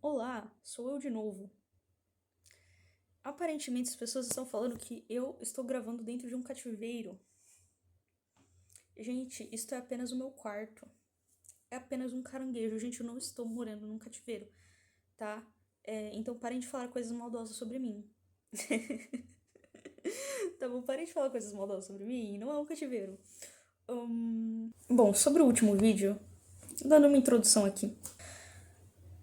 Olá, sou eu de novo. Aparentemente as pessoas estão falando que eu estou gravando dentro de um cativeiro. Gente, isto é apenas o meu quarto. É apenas um caranguejo. Gente, eu não estou morando num cativeiro, tá? Então parem de falar coisas maldosas sobre mim. Tá bom, parem de falar coisas maldosas sobre mim. Não é um cativeiro. Bom, sobre o último vídeo, dando uma introdução aqui.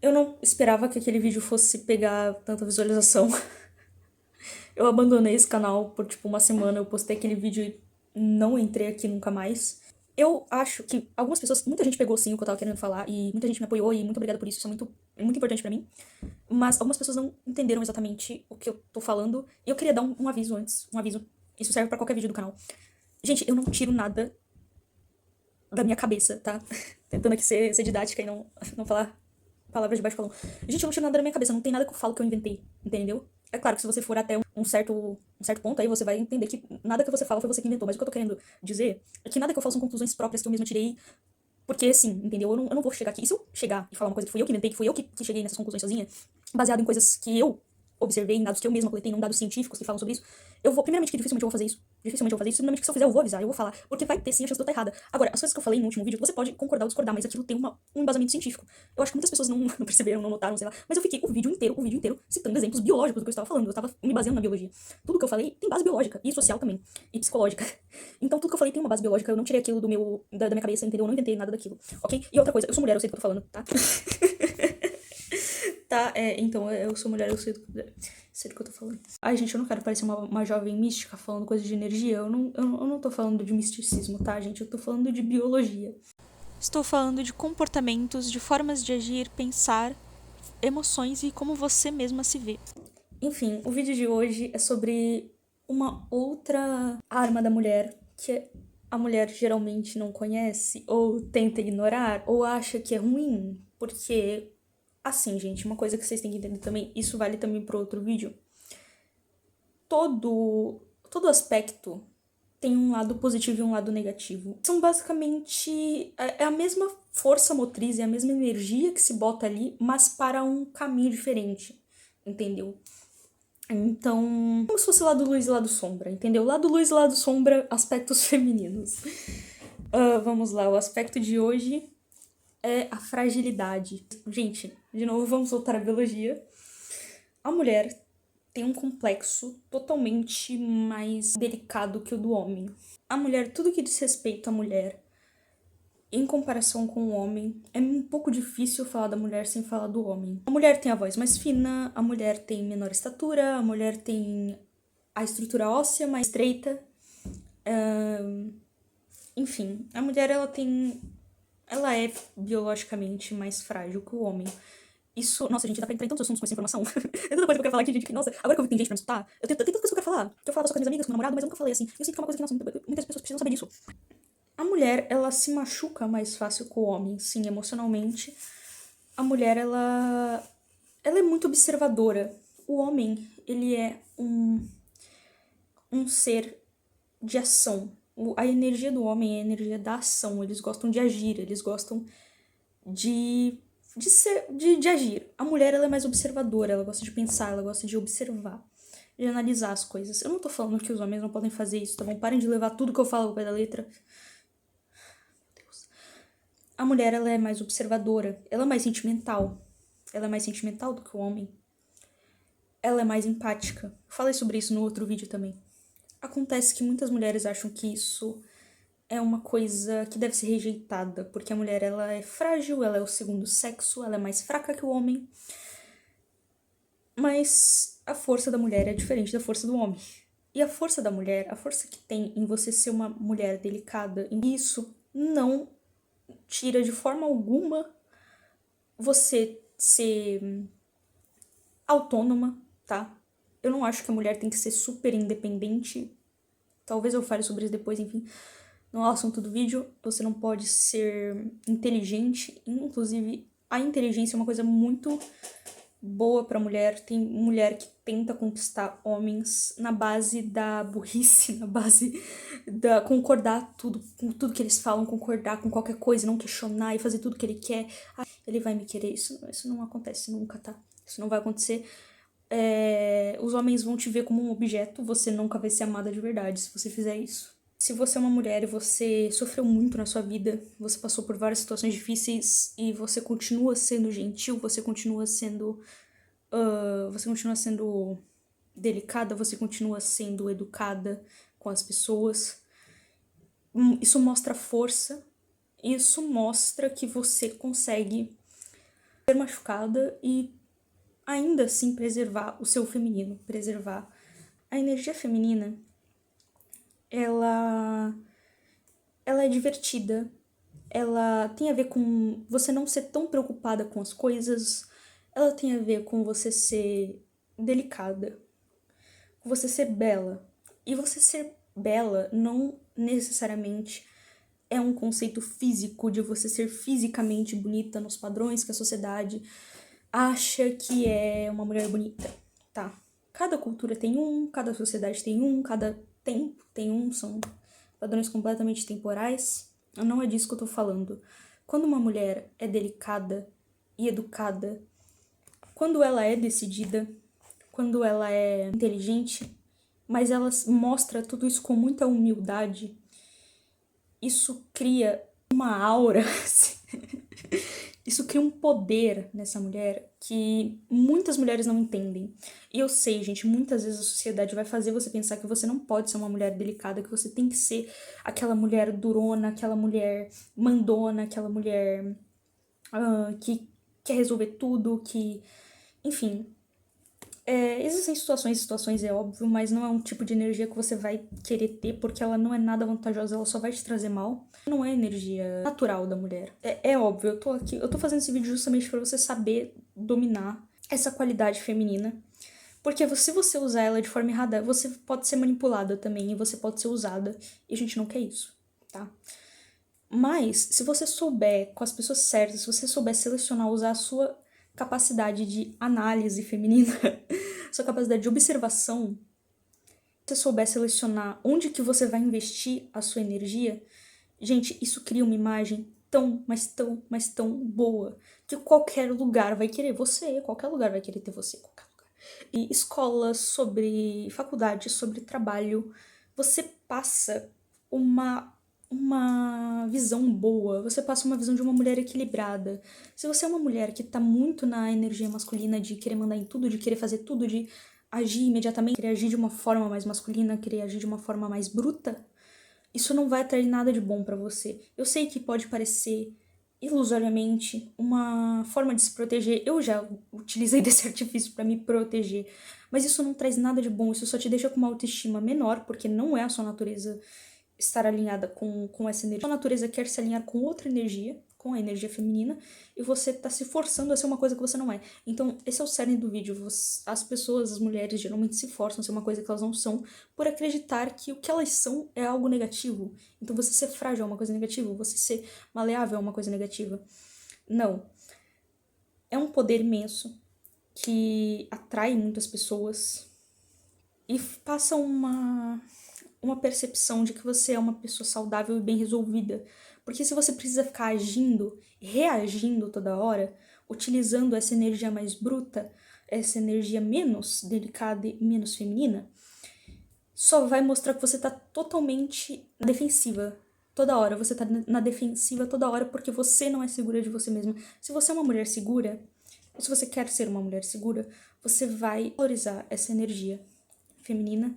Eu não esperava que aquele vídeo fosse pegar tanta visualização. Eu abandonei esse canal por, tipo, uma semana. Eu postei aquele vídeo e não entrei aqui nunca mais. Eu acho que algumas pessoas... Muita gente pegou, sim, o que eu tava querendo falar. E muita gente me apoiou. E muito obrigada por isso. Isso é muito importante pra mim. Mas algumas pessoas não entenderam exatamente o que eu tô falando. E eu queria dar um aviso antes. Um aviso. Isso serve pra qualquer vídeo do canal. Gente, eu não tiro nada da minha cabeça, tá? Tentando aqui ser didática e não falar palavras de baixo calão. Gente, eu não tiro nada da minha cabeça. Não tem nada que eu falo que eu inventei. Entendeu? É claro que se você for até um certo ponto, aí você vai entender que nada que você fala foi você que inventou. Mas o que eu tô querendo dizer é que nada que eu falo são conclusões próprias que eu mesma tirei. Porque, sim, entendeu? Eu não vou chegar aqui. E se eu chegar e falar uma coisa que fui eu que inventei, que fui eu que cheguei nessas conclusões sozinha, baseado em coisas que eu observei, em dados que eu mesma coletei, não dados científicos que falam sobre isso, eu vou, primeiramente, que dificilmente eu vou fazer isso. Dificilmente eu vou fazer isso. Segundamente, que se eu fizer, eu vou avisar, eu vou falar. Porque vai ter, sim, a chance de eu estar errada. Agora, as coisas que eu falei no último vídeo, você pode concordar ou discordar, mas aquilo tem um embasamento científico. Eu acho que muitas pessoas não perceberam, não notaram, sei lá. Mas eu fiquei o vídeo inteiro, citando exemplos biológicos do que eu estava falando. Eu estava me baseando na biologia. Tudo que eu falei tem base biológica, e social também, e psicológica. Então, tudo que eu falei tem uma base biológica, eu não tirei aquilo da minha cabeça, entendeu? Eu não inventei nada daquilo, ok? E outra coisa, eu sou mulher, eu sei do que eu tô falando, tá? Tá, então, eu sou mulher, eu sei do que eu tô falando. Ai, gente, eu não quero parecer uma jovem mística falando coisas de energia. Eu não tô falando de misticismo, tá, gente? Eu tô falando de biologia. Estou falando de comportamentos, de formas de agir, pensar, emoções e como você mesma se vê. Enfim, o vídeo de hoje é sobre uma outra arma da mulher que a mulher geralmente não conhece, ou tenta ignorar, ou acha que é ruim, porque, assim, gente, uma coisa que vocês têm que entender também, isso vale também para outro vídeo. Todo aspecto tem um lado positivo e um lado negativo. São basicamente é a mesma força motriz, é a mesma energia que se bota ali, mas para um caminho diferente, entendeu? Então, como se fosse lado luz e lado sombra, entendeu? Lado luz e lado sombra, aspectos femininos. Vamos lá, o aspecto de hoje é a fragilidade. Gente, de novo, vamos voltar à biologia. A mulher tem um complexo totalmente mais delicado que o do homem. A mulher, tudo que diz respeito à mulher, em comparação com o homem, é um pouco difícil falar da mulher sem falar do homem. A mulher tem a voz mais fina, a mulher tem menor estatura, a mulher tem a estrutura óssea mais estreita. Enfim, a mulher ela é biologicamente mais frágil que o homem. Isso, nossa, gente, dá pra entrar em tantos assuntos com essa informação. É tanta coisa que eu quero falar aqui, gente, que, nossa, agora que eu vi que tem gente pra me escutar, eu tenho tanta coisa que eu quero falar. Que eu falava só com minhas amigas, com meu namorado, mas eu nunca falei assim. Eu sinto que é uma coisa que, nossa, muitas pessoas precisam saber disso. A mulher, ela se machuca mais fácil que o homem, sim, emocionalmente. A mulher, ela é muito observadora. O homem, ele é um ser de ação. A energia do homem é a energia da ação. Eles gostam de agir, eles gostam de agir. A mulher, ela é mais observadora, ela gosta de pensar, ela gosta de observar, de analisar as coisas. Eu não tô falando que os homens não podem fazer isso, tá bom? Parem de levar tudo que eu falo ao pé da letra. Meu Deus. A mulher, ela é mais observadora, ela é mais sentimental. Ela é mais sentimental do que o homem. Ela é mais empática. Eu falei sobre isso no outro vídeo também. Acontece que muitas mulheres acham que isso é uma coisa que deve ser rejeitada, porque a mulher, ela é frágil, ela é o segundo sexo, ela é mais fraca que o homem. Mas a força da mulher é diferente da força do homem. E a força da mulher, a força que tem em você ser uma mulher delicada, isso não tira de forma alguma você ser autônoma, tá? Eu não acho que a mulher tem que ser super independente. Talvez eu fale sobre isso depois, enfim. Não é o assunto do vídeo. Você não pode ser inteligente. Inclusive, a inteligência é uma coisa muito boa pra mulher, tem mulher que tenta conquistar homens na base da burrice, na base da concordar tudo, com tudo que eles falam, concordar com qualquer coisa, não questionar e fazer tudo que ele quer. Ah, ele vai me querer. Isso não acontece nunca, tá? Isso não vai acontecer. Os homens vão te ver como um objeto, você nunca vai ser amada de verdade se você fizer isso. Se você é uma mulher e você sofreu muito na sua vida, você passou por várias situações difíceis e você continua sendo gentil, você continua sendo delicada, você continua sendo educada com as pessoas. Isso mostra força, isso mostra que você consegue ser machucada e ainda assim preservar o seu feminino, preservar a energia feminina. Ela é divertida, ela tem a ver com você não ser tão preocupada com as coisas, ela tem a ver com você ser delicada, com você ser bela. E você ser bela não necessariamente é um conceito físico de você ser fisicamente bonita nos padrões que a sociedade acha que é uma mulher bonita, tá? Cada cultura tem cada sociedade tem cada tempo tem são padrões completamente temporais. Não é disso que eu tô falando. Quando uma mulher é delicada e educada, quando ela é decidida, quando ela é inteligente, mas ela mostra tudo isso com muita humildade, isso cria uma aura, isso cria um poder nessa mulher que muitas mulheres não entendem. E eu sei, gente, muitas vezes a sociedade vai fazer você pensar que você não pode ser uma mulher delicada, que você tem que ser aquela mulher durona, aquela mulher mandona, aquela mulher que quer resolver tudo, que... Enfim, existem situações, é óbvio, mas não é um tipo de energia que você vai querer ter, porque ela não é nada vantajosa, ela só vai te trazer mal. Não é energia natural da mulher. É óbvio, eu tô fazendo esse vídeo justamente pra você saber dominar essa qualidade feminina. Porque se você usar ela de forma errada, você pode ser manipulada também, e você pode ser usada, e a gente não quer isso, tá? Mas, se você souber, com as pessoas certas, se você souber selecionar, usar a sua capacidade de análise feminina, sua capacidade de observação, se você souber selecionar onde que você vai investir a sua energia, gente, isso cria uma imagem tão, mas tão, mas tão boa, que qualquer lugar vai querer você, qualquer lugar vai querer ter você, qualquer lugar. E escola, sobre faculdade, sobre trabalho, você passa uma visão boa, você passa uma visão de uma mulher equilibrada. Se você é uma mulher que tá muito na energia masculina de querer mandar em tudo, de querer fazer tudo, de agir imediatamente, querer agir de uma forma mais masculina, querer agir de uma forma mais bruta, isso não vai atrair nada de bom pra você. Eu sei que pode parecer ilusoriamente uma forma de se proteger. Eu já utilizei desse artifício pra me proteger, mas isso não traz nada de bom, isso só te deixa com uma autoestima menor, porque não é a sua natureza estar alinhada com essa energia. A natureza quer se alinhar com outra energia, com a energia feminina, e você tá se forçando a ser uma coisa que você não é. Então, esse é o cerne do vídeo. As pessoas, as mulheres, geralmente se forçam a ser uma coisa que elas não são, por acreditar que o que elas são é algo negativo. Então, você ser frágil é uma coisa negativa, você ser maleável é uma coisa negativa. Não. É um poder imenso que atrai muitas pessoas e passa uma percepção de que você é uma pessoa saudável e bem resolvida. Porque se você precisa ficar agindo, reagindo toda hora, utilizando essa energia mais bruta, essa energia menos delicada e menos feminina, só vai mostrar que você tá totalmente na defensiva. Toda hora, você tá na defensiva toda hora porque você não é segura de você mesma. Se você é uma mulher segura, ou se você quer ser uma mulher segura, você vai valorizar essa energia feminina.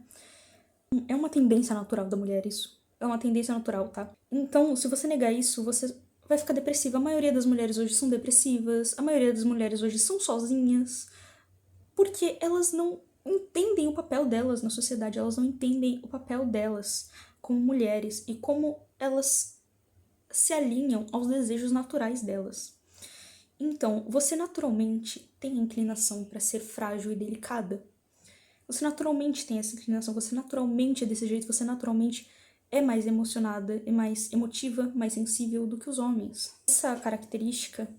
É uma tendência natural da mulher isso. É uma tendência natural, tá? Então, se você negar isso, você vai ficar depressiva. A maioria das mulheres hoje são depressivas, a maioria das mulheres hoje são sozinhas, porque elas não entendem o papel delas na sociedade, elas não entendem o papel delas como mulheres e como elas se alinham aos desejos naturais delas. Então, você naturalmente tem a inclinação para ser frágil e delicada. Você naturalmente tem essa inclinação, você naturalmente é desse jeito, você naturalmente é mais emocionada, é mais emotiva, mais sensível do que os homens. Essa característica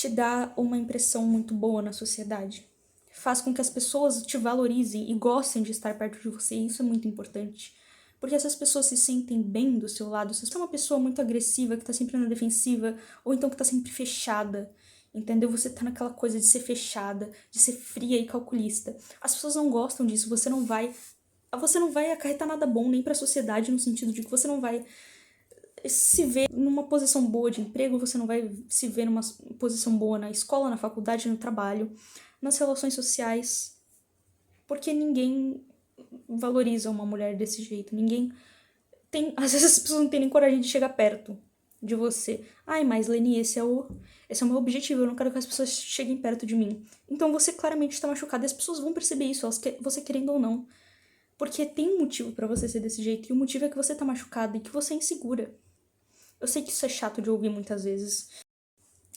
te dá uma impressão muito boa na sociedade. Faz com que as pessoas te valorizem e gostem de estar perto de você, e isso é muito importante. Porque essas pessoas se sentem bem do seu lado. Se você é uma pessoa muito agressiva, que tá sempre na defensiva, ou então que tá sempre fechada, entendeu? Você tá naquela coisa de ser fechada, de ser fria e calculista. As pessoas não gostam disso, você não vai acarretar nada bom nem pra sociedade, no sentido de que você não vai se ver numa posição boa de emprego, você não vai se ver numa posição boa na escola, na faculdade, no trabalho, nas relações sociais, porque ninguém valoriza uma mulher desse jeito, ninguém tem, às vezes as pessoas não têm nem coragem de chegar perto de você. Ai, mas Leni, esse é o meu objetivo, eu não quero que as pessoas cheguem perto de mim. Então você claramente está machucada e as pessoas vão perceber isso, você querendo ou não. Porque tem um motivo pra você ser desse jeito, e o motivo é que você tá machucada e que você é insegura. Eu sei que isso é chato de ouvir muitas vezes.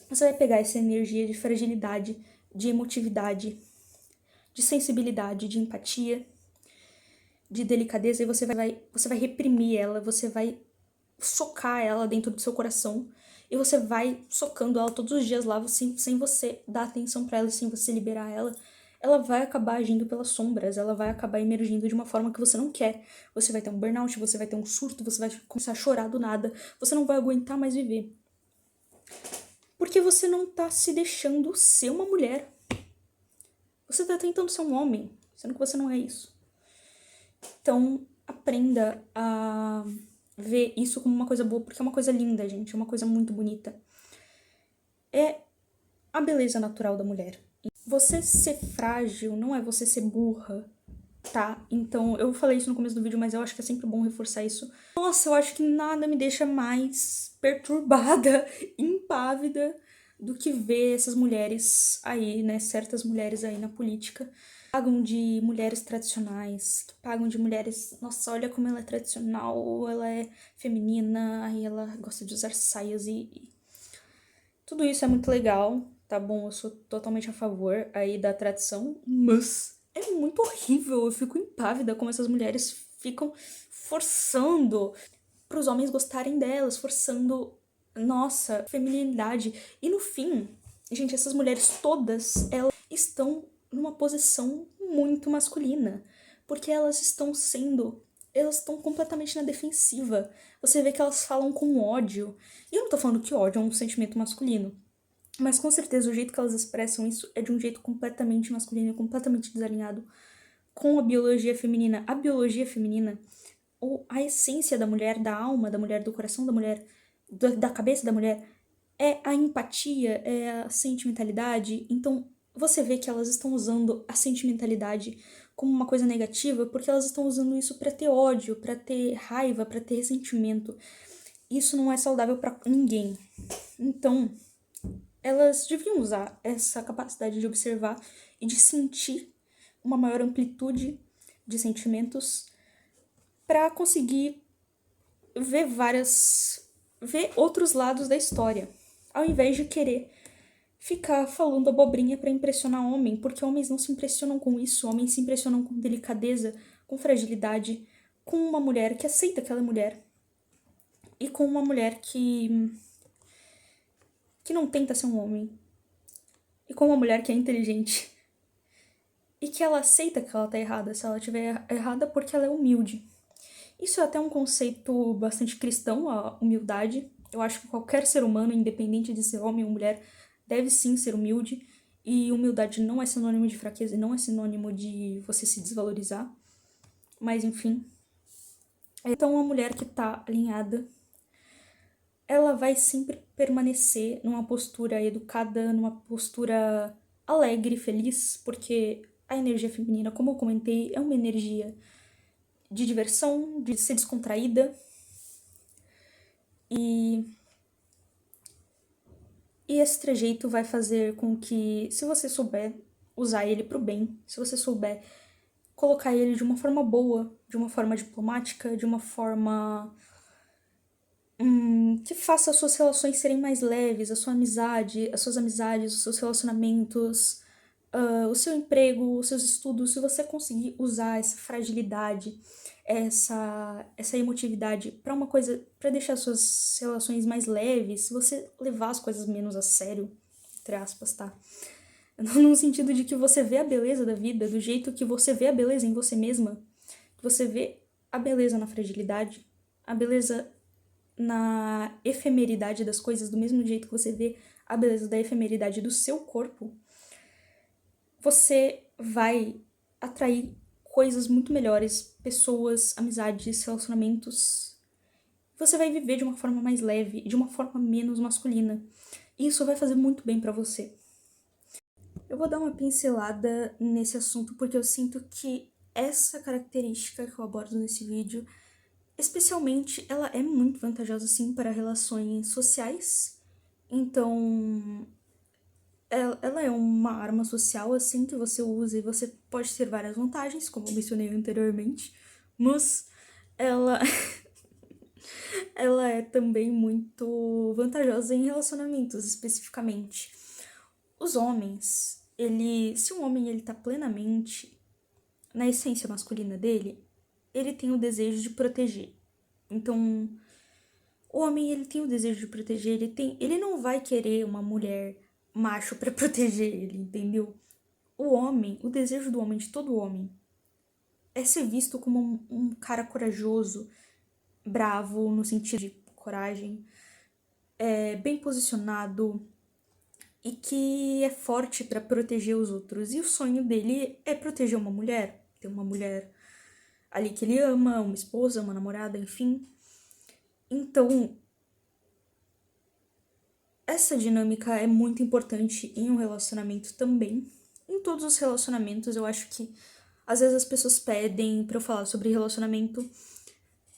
Você vai pegar essa energia de fragilidade, de emotividade, de sensibilidade, de empatia, de delicadeza, e você vai reprimir ela, você vai socar ela dentro do seu coração, e você vai socando ela todos os dias lá, sem você dar atenção pra ela, sem você liberar ela vai acabar agindo pelas sombras, ela vai acabar emergindo de uma forma que você não quer. Você vai ter um burnout, você vai ter um surto, você vai começar a chorar do nada, você não vai aguentar mais viver. Porque você não tá se deixando ser uma mulher. Você tá tentando ser um homem, sendo que você não é isso. Então, aprenda a ver isso como uma coisa boa, porque é uma coisa linda, gente, é uma coisa muito bonita. É a beleza natural da mulher. Você ser frágil não é você ser burra, tá? Então, eu falei isso no começo do vídeo, mas eu acho que é sempre bom reforçar isso. Nossa, eu acho que nada me deixa mais perturbada, impávida, do que ver essas mulheres aí, né? Certas mulheres aí na política. Que pagam de mulheres tradicionais, que pagam de mulheres... Nossa, olha como ela é tradicional, ela é feminina, aí ela gosta de usar saias e... Tudo isso é muito legal, tá bom? Eu sou totalmente a favor aí da tradição, mas é muito horrível, eu fico impávida como essas mulheres ficam forçando pros homens gostarem delas, forçando, nossa, feminilidade. E no fim, gente, essas mulheres todas, elas estão numa posição muito masculina, porque elas estão completamente na defensiva. Você vê que elas falam com ódio. E eu não tô falando que ódio é um sentimento masculino, mas com certeza o jeito que elas expressam isso é de um jeito completamente masculino, completamente desalinhado com a biologia feminina. A biologia feminina, ou a essência da mulher, da alma da mulher, do coração da mulher, da cabeça da mulher, é a empatia, é a sentimentalidade. Então você vê que elas estão usando a sentimentalidade como uma coisa negativa, porque elas estão usando isso pra ter ódio, pra ter raiva, pra ter ressentimento. Isso não é saudável pra ninguém. Então, elas deviam usar essa capacidade de observar e de sentir uma maior amplitude de sentimentos para conseguir ver outros lados da história, ao invés de querer ficar falando abobrinha para impressionar homem, porque homens não se impressionam com isso, homens se impressionam com delicadeza, com fragilidade, com uma mulher que aceita que ela é mulher e com uma mulher que não tenta ser um homem, e com uma mulher que é inteligente e que ela aceita que ela tá errada, se ela estiver errada, porque ela é humilde. Isso é até um conceito bastante cristão, a humildade. Eu acho que qualquer ser humano, independente de ser homem ou mulher, deve sim ser humilde. E humildade não é sinônimo de fraqueza e não é sinônimo de você se desvalorizar. Mas enfim. Então, uma mulher que tá alinhada, ela vai sempre permanecer numa postura educada, numa postura alegre, feliz, porque a energia feminina, como eu comentei, é uma energia de diversão, de ser descontraída. E esse trejeito vai fazer com que, se você souber usar ele pro bem, se você souber colocar ele de uma forma boa, de uma forma diplomática, de uma forma que faça as suas relações serem mais leves, a sua amizade, as suas amizades, os seus relacionamentos, o seu emprego, os seus estudos, se você conseguir usar essa fragilidade, essa emotividade pra uma coisa, pra deixar suas relações mais leves, se você levar as coisas menos a sério, entre aspas, tá? No sentido de que você vê a beleza da vida do jeito que você vê a beleza em você mesma. Você vê a beleza na fragilidade, a beleza na efemeridade das coisas, do mesmo jeito que você vê a beleza da efemeridade do seu corpo, você vai atrair coisas muito melhores, pessoas, amizades, relacionamentos. Você vai viver de uma forma mais leve, de uma forma menos masculina. E isso vai fazer muito bem pra você. Eu vou dar uma pincelada nesse assunto porque eu sinto que essa característica que eu abordo nesse vídeo, especialmente, ela é muito vantajosa, sim, para relações sociais. Então, ela é uma arma social, assim, que você usa e você pode ter várias vantagens, como eu mencionei anteriormente, mas ela, ela é também muito vantajosa em relacionamentos, especificamente. Os homens, se um homem ele tá plenamente na essência masculina dele, ele tem o desejo de proteger. Então, o homem, ele tem o desejo de proteger, ele não vai querer uma mulher macho pra proteger ele, entendeu? O desejo do homem, de todo homem, é ser visto como um cara corajoso, bravo, no sentido de coragem, bem posicionado e que é forte pra proteger os outros. E o sonho dele é proteger uma mulher, ter uma mulher ali que ele ama, uma esposa, uma namorada, enfim. Então, essa dinâmica é muito importante em um relacionamento também. Em todos os relacionamentos, eu acho que às vezes as pessoas pedem pra eu falar sobre relacionamento,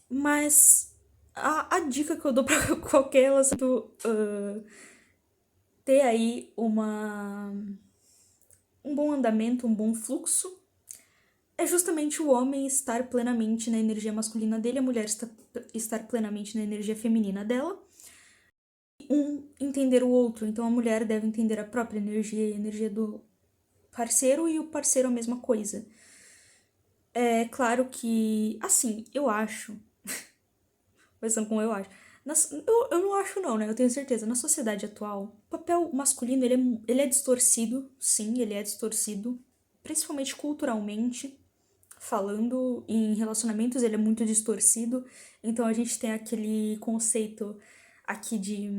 mas a dica que eu dou pra qualquer relacionamento ter aí um bom andamento, um bom fluxo, é justamente o homem estar plenamente na energia masculina dele, a mulher estar plenamente na energia feminina dela. Um entender o outro, então a mulher deve entender a própria energia e a energia do parceiro e o parceiro a mesma coisa. É claro que, assim, eu acho, pensando como eu acho, eu não acho não, né, eu tenho certeza, na sociedade atual, o papel masculino, ele é distorcido, sim, ele é distorcido, principalmente culturalmente, falando em relacionamentos, ele é muito distorcido, então a gente tem aquele conceito aqui de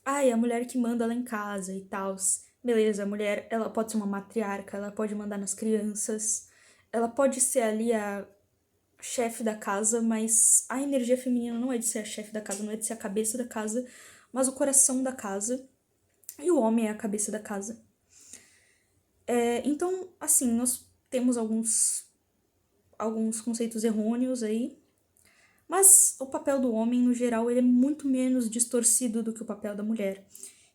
ai, a mulher que manda lá em casa e tal. Beleza, a mulher, ela pode ser uma matriarca, ela pode mandar nas crianças, ela pode ser ali a chefe da casa, mas a energia feminina não é de ser a chefe da casa, não é de ser a cabeça da casa, mas o coração da casa. E o homem é a cabeça da casa. Então, assim, nós temos alguns conceitos errôneos aí, mas o papel do homem, no geral, ele é muito menos distorcido do que o papel da mulher.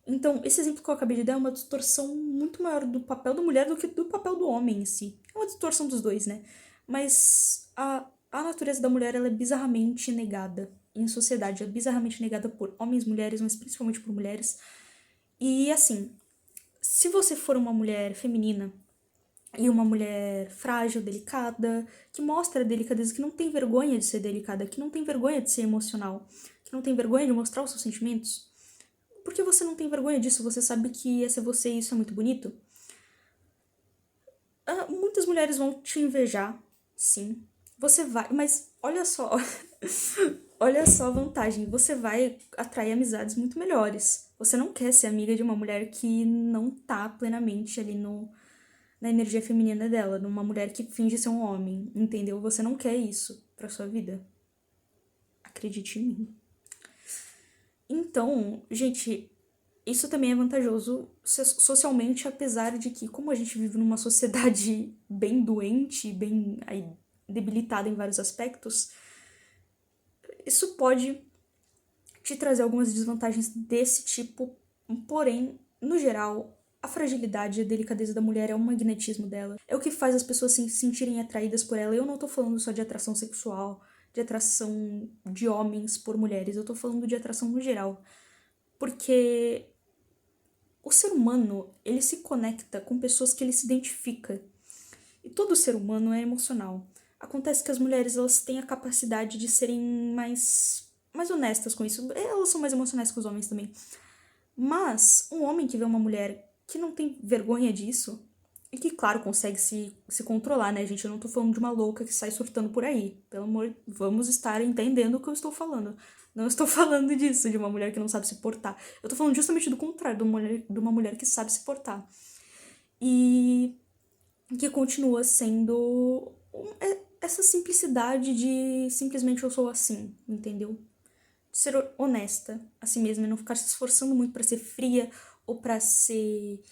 Então, esse exemplo que eu acabei de dar é uma distorção muito maior do papel da mulher do que do papel do homem em si. É uma distorção dos dois, né? Mas a natureza da mulher, ela é bizarramente negada em sociedade. É bizarramente negada por homens, mulheres, mas principalmente por mulheres. E, assim, se você for uma mulher feminina e uma mulher frágil, delicada, que mostra a delicadeza, que não tem vergonha de ser delicada, que não tem vergonha de ser emocional, que não tem vergonha de mostrar os seus sentimentos, por que você não tem vergonha disso? Você sabe que essa é você e isso é muito bonito? Muitas mulheres vão te invejar, sim. Você vai, mas olha só, olha só a vantagem. Você vai atrair amizades muito melhores. Você não quer ser amiga de uma mulher que não tá plenamente ali na energia feminina dela, numa mulher que finge ser um homem, entendeu? Você não quer isso pra sua vida. Acredite em mim. Então, gente, isso também é vantajoso socialmente, apesar de que, como a gente vive numa sociedade bem doente, bem aí, debilitada em vários aspectos, isso pode te trazer algumas desvantagens desse tipo, porém, no geral, a fragilidade e a delicadeza da mulher é o magnetismo dela. É o que faz as pessoas se sentirem atraídas por ela. Eu não tô falando só de atração sexual, de atração de homens por mulheres, eu tô falando de atração no geral. Porque o ser humano, ele se conecta com pessoas que ele se identifica. E todo ser humano é emocional. Acontece que as mulheres, elas têm a capacidade de serem mais honestas com isso. Elas são mais emocionais que os homens também. Mas um homem que vê uma mulher que não tem vergonha disso, e que, claro, consegue se controlar, né, gente? Eu não tô falando de uma louca que sai surtando por aí. Pelo amor, vamos estar entendendo o que eu estou falando. Não estou falando disso, de uma mulher que não sabe se portar. Eu tô falando justamente do contrário, de uma mulher que sabe se portar. E que continua sendo essa simplicidade de simplesmente eu sou assim, entendeu? Ser honesta a si mesma e não ficar se esforçando muito pra ser fria ou pra ser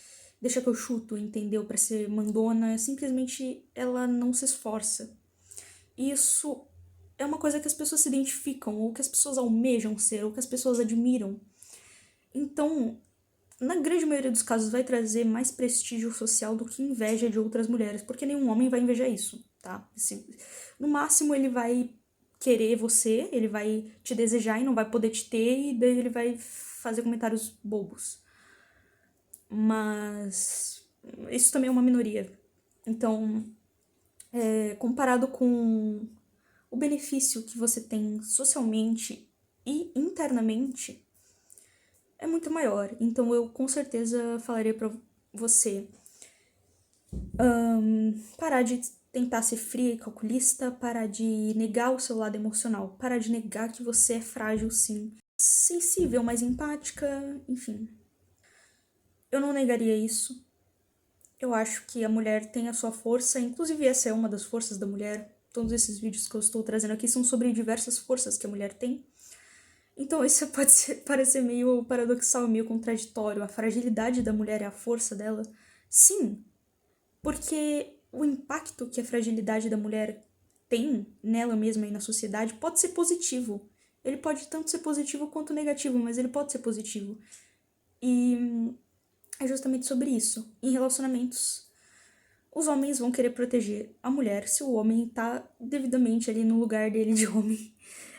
deixa que eu chuto, entendeu? Pra ser mandona, simplesmente ela não se esforça. E isso é uma coisa que as pessoas se identificam, ou que as pessoas almejam ser, ou que as pessoas admiram. Então, na grande maioria dos casos, vai trazer mais prestígio social do que inveja de outras mulheres, porque nenhum homem vai invejar isso, tá? No máximo, ele vai querer você, ele vai te desejar e não vai poder te ter, e daí ele vai fazer comentários bobos. Mas isso também é uma minoria. Então, comparado com o benefício que você tem socialmente e internamente, é muito maior. Então eu com certeza falaria pra você parar de tentar ser fria e calculista, parar de negar o seu lado emocional, parar de negar que você é frágil, sim. Sensível, mais empática, enfim. Eu não negaria isso. Eu acho que a mulher tem a sua força, inclusive essa é uma das forças da mulher. Todos esses vídeos que eu estou trazendo aqui são sobre diversas forças que a mulher tem. Então isso pode parecer meio paradoxal, meio contraditório. A fragilidade da mulher é a força dela? Sim, porque o impacto que a fragilidade da mulher tem nela mesma e na sociedade pode ser positivo. Ele pode tanto ser positivo quanto negativo, mas ele pode ser positivo. E é justamente sobre isso. Em relacionamentos, os homens vão querer proteger a mulher se o homem tá devidamente ali no lugar dele de homem.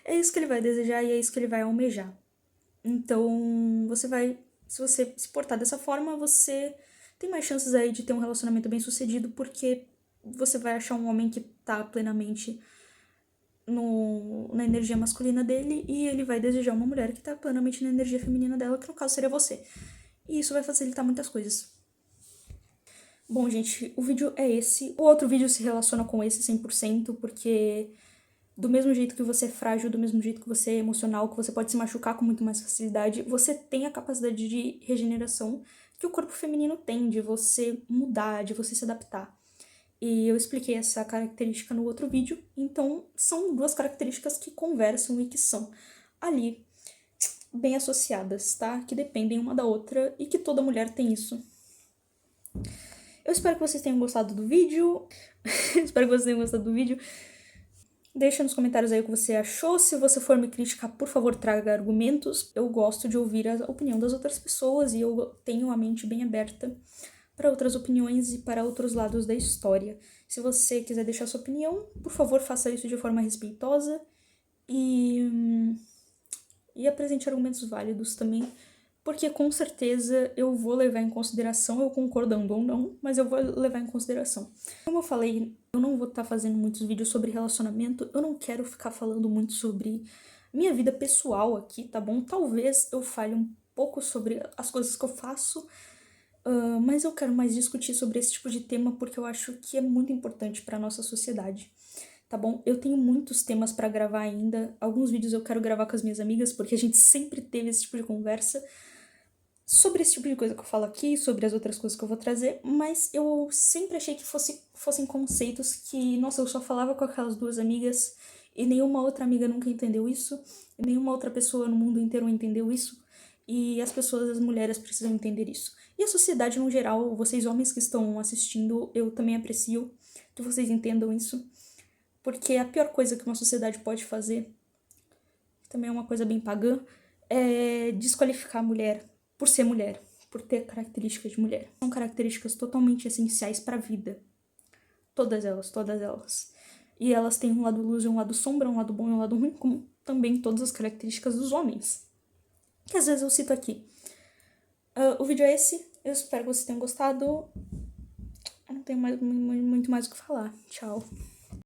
É isso que ele vai desejar e é isso que ele vai almejar. Então, se você se portar dessa forma, você tem mais chances aí de ter um relacionamento bem sucedido, porque você vai achar um homem que tá plenamente na energia masculina dele e ele vai desejar uma mulher que tá plenamente na energia feminina dela, que no caso seria você. E isso vai facilitar muitas coisas. Bom, gente, o vídeo é esse. O outro vídeo se relaciona com esse 100%, porque do mesmo jeito que você é frágil, do mesmo jeito que você é emocional, que você pode se machucar com muito mais facilidade, você tem a capacidade de regeneração que o corpo feminino tem, de você mudar, de você se adaptar. E eu expliquei essa característica no outro vídeo, então são duas características que conversam e que são ali bem associadas, tá? Que dependem uma da outra e que toda mulher tem isso. Eu espero que vocês tenham gostado do vídeo. Espero que vocês tenham gostado do vídeo. Deixa nos comentários aí o que você achou. Se você for me criticar, por favor, traga argumentos. Eu gosto de ouvir a opinião das outras pessoas e eu tenho a mente bem aberta para outras opiniões e para outros lados da história. Se você quiser deixar sua opinião, por favor, faça isso de forma respeitosa e apresente argumentos válidos também, porque com certeza eu vou levar em consideração, eu concordando ou não, mas eu vou levar em consideração. Como eu falei, eu não vou estar fazendo muitos vídeos sobre relacionamento, eu não quero ficar falando muito sobre minha vida pessoal aqui, tá bom? Talvez eu fale um pouco sobre as coisas que eu faço, mas eu quero mais discutir sobre esse tipo de tema porque eu acho que é muito importante para nossa sociedade. Tá bom? Eu tenho muitos temas pra gravar ainda. Alguns vídeos eu quero gravar com as minhas amigas, porque a gente sempre teve esse tipo de conversa sobre esse tipo de coisa que eu falo aqui, sobre as outras coisas que eu vou trazer, mas eu sempre achei que fossem conceitos que, nossa, eu só falava com aquelas duas amigas e nenhuma outra amiga nunca entendeu isso, e nenhuma outra pessoa no mundo inteiro entendeu isso, e as pessoas, as mulheres precisam entender isso. E a sociedade no geral, vocês homens que estão assistindo, eu também aprecio que vocês entendam isso. Porque a pior coisa que uma sociedade pode fazer, também é uma coisa bem pagã, é desqualificar a mulher por ser mulher, por ter características de mulher. São características totalmente essenciais para a vida. Todas elas, todas elas. E elas têm um lado luz e um lado sombra, um lado bom e um lado ruim, como também todas as características dos homens. Que às vezes eu cito aqui. O vídeo é esse. Eu espero que vocês tenham gostado. Eu não tenho muito mais o que falar. Tchau.